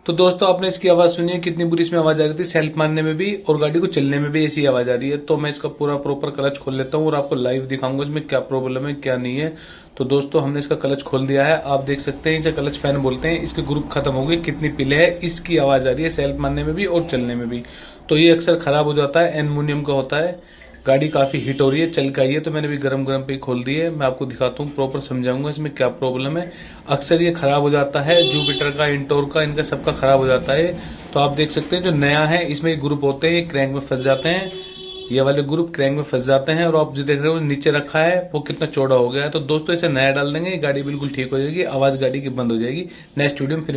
तो दोस्तों आपने इसकी आवाज सुनी है, कितनी बुरी इसमें आवाज आ रही थी, सेल्फ मारने में भी और गाड़ी को चलने में भी ऐसी आवाज आ रही है। तो मैं इसका पूरा प्रॉपर क्लच खोल लेता हूँ और आपको लाइव दिखाऊंगा इसमें क्या प्रॉब्लम है क्या नहीं है। तो दोस्तों हमने इसका क्लच खोल दिया है, आप देख सकते हैं, इसे क्लच फैन बोलते हैं। इसके ग्रुप खत्म हो गए, कितनी पिले है, इसकी आवाज आ रही है सेल्फ मारने में भी और चलने में भी। तो ये अक्सर खराब हो जाता है, एल्युमिनियम का होता है। गाड़ी काफी हीट हो रही है, चल के आई है, तो मैंने भी गरम गरम पे खोल दी है। मैं आपको दिखाता हूँ, प्रॉपर समझाऊंगा इसमें क्या प्रॉब्लम है। अक्सर ये खराब हो जाता है, जुपिटर का, इंटोर का, इनका सबका खराब हो जाता है। तो आप देख सकते हैं जो नया है इसमें ये ग्रुप होते हैं, क्रैंक में फंस जाते हैं, ये वाले ग्रुप क्रैंक में फंस जाते हैं। और आप जो देख रहे हो नीचे रखा है वो कितना चौड़ा हो गया है। तो दोस्तों इसे नया डाल देंगे, गाड़ी बिल्कुल ठीक हो जाएगी, आवाज गाड़ी की बंद हो जाएगी। नेक्स्ट वीडियो में फिर